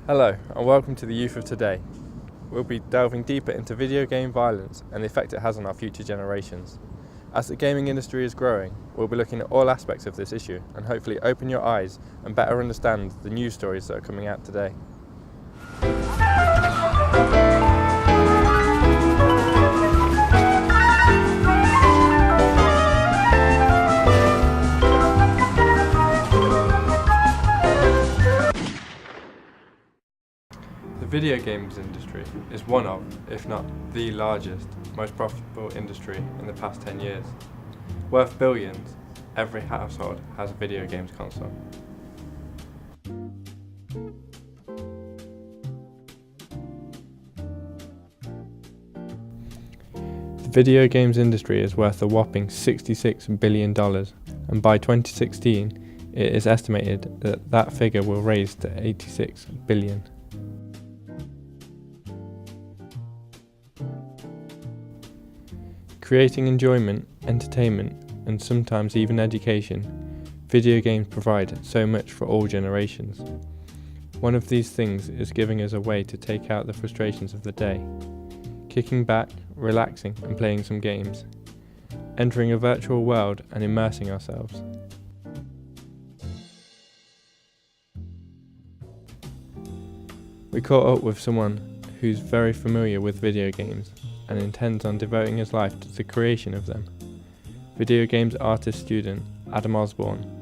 Hello and welcome to the Youth of Today. We'll be delving deeper into video game violence and the effect it has on our future generations. As the gaming industry is growing, we'll be looking at all aspects of this issue and hopefully open your eyes and better understand the news stories that are coming out today. The video games industry is one of, if not the largest, most profitable industry in the past 10 years. Worth billions, every household has a video games console. The video games industry is worth a whopping $66 billion, and by 2016 it is estimated that that figure will raise to $86 billion. Creating enjoyment, entertainment, and sometimes even education, video games provide so much for all generations. One of these things is giving us a way to take out the frustrations of the day, kicking back, relaxing and playing some games, entering a virtual world and immersing ourselves. We caught up with someone who's very familiar with video games and intends on devoting his life to the creation of them. Video games artist student Adam Osborne.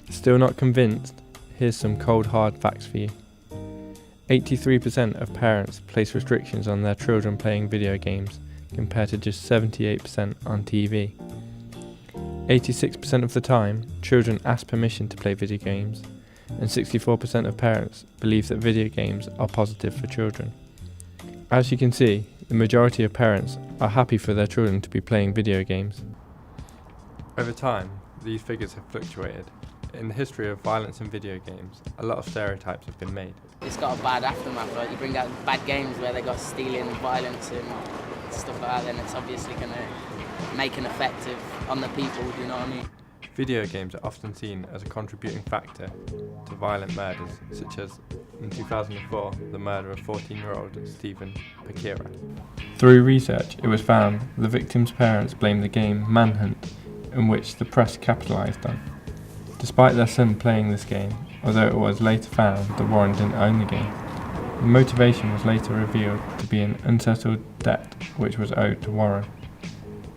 Still not convinced? Here's some cold hard facts for you. 83% of parents place restrictions on their children playing video games, compared to just 78% on TV. 86% of the time, children ask permission to play video games, and 64% of parents believe that video games are positive for children. As you can see, the majority of parents are happy for their children to be playing video games. Over time, these figures have fluctuated. In the history of violence in video games, a lot of stereotypes have been made. It's got a bad aftermath, right? You bring out bad games where they got stealing, violence and stuff like that, then it's obviously going to make an effect on the people, do you know what I mean? Video games are often seen as a contributing factor to violent murders, such as, in 2004, the murder of 14-year-old Stephen Pakira. Through research, it was found the victim's parents blamed the game Manhunt, in which the press capitalised on. Despite their son playing this game, although it was later found that Warren didn't own the game, the motivation was later revealed to be an unsettled debt which was owed to Warren.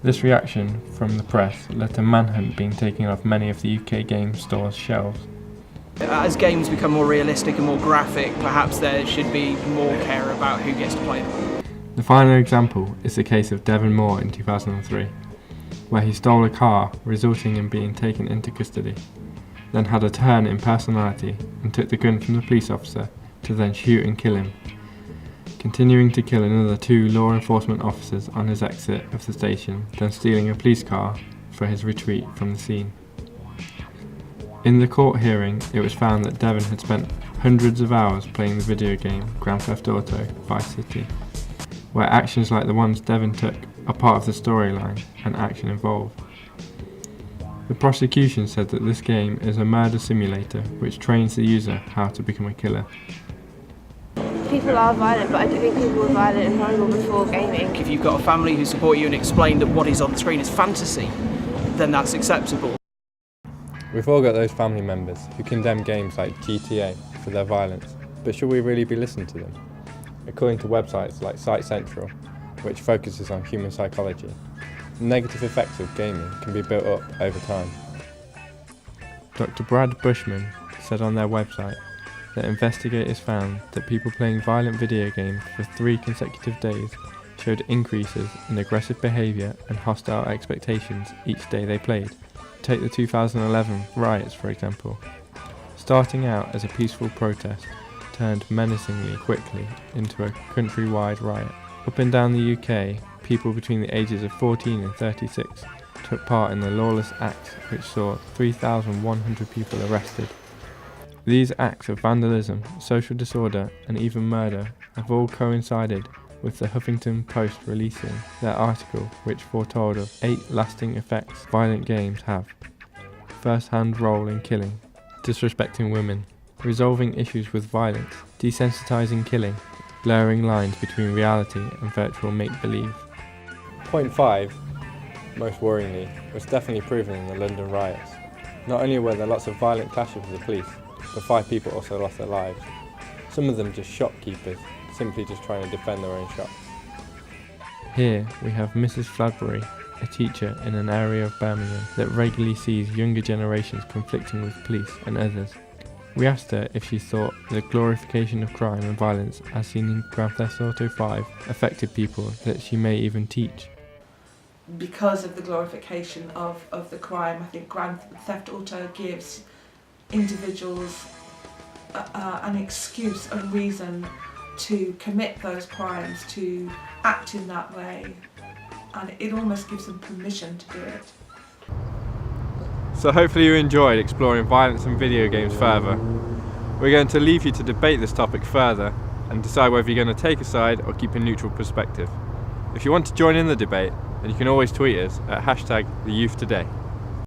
This reaction from the press led to Manhunt being taken off many of the UK game stores' shelves. As games become more realistic and more graphic, perhaps there should be more care about who gets to play them. The final example is the case of Devon Moore in 2003, where he stole a car, resulting in being taken into custody, then had a turn in personality and took the gun from the police officer to then shoot and kill him, continuing to kill another 2 law enforcement officers on his exit of the station, then stealing a police car for his retreat from the scene. In the court hearing, it was found that Devon had spent hundreds of hours playing the video game Grand Theft Auto Vice City, where actions like the ones Devon took are part of the storyline and action involved. The prosecution said that this game is a murder simulator which trains the user how to become a killer. People are violent, but I don't think people were violent and vulnerable before gaming. If you've got a family who support you and explain that what is on the screen is fantasy, then that's acceptable. We've all got those family members who condemn games like GTA for their violence, but should we really be listening to them? According to websites like Site Central, which focuses on human psychology, the negative effects of gaming can be built up over time. Dr. Brad Bushman said on their website that investigators found that people playing violent video games for 3 consecutive days showed increases in aggressive behaviour and hostile expectations each day they played. Take the 2011 riots for example. Starting out as a peaceful protest turned menacingly quickly into a countrywide riot. Up and down the UK, people between the ages of 14 and 36 took part in the lawless acts which saw 3,100 people arrested. These acts of vandalism, social disorder and even murder have all coincided with the Huffington Post releasing their article which foretold of 8 lasting effects violent games have. First-hand role in killing, disrespecting women, resolving issues with violence, desensitizing killing, blurring lines between reality and virtual make-believe. Point 5, most worryingly, was definitely proven in the London riots. Not only were there lots of violent clashes with the police, but 5 people also lost their lives. Some of them just shopkeepers, simply just trying to defend their own shops. Here we have Mrs. Fladbury, a teacher in an area of Birmingham that regularly sees younger generations conflicting with police and others. We asked her if she thought the glorification of crime and violence as seen in Grand Theft Auto 5 affected people that she may even teach. Because of the glorification of the crime, I think Grand Theft Auto gives individuals an excuse, a reason to commit those crimes, to act in that way, and it almost gives them permission to do it. So hopefully you enjoyed exploring violence in video games further. We're going to leave you to debate this topic further and decide whether you're going to take a side or keep a neutral perspective. If you want to join in the debate, then you can always tweet us at #TheYouthToday.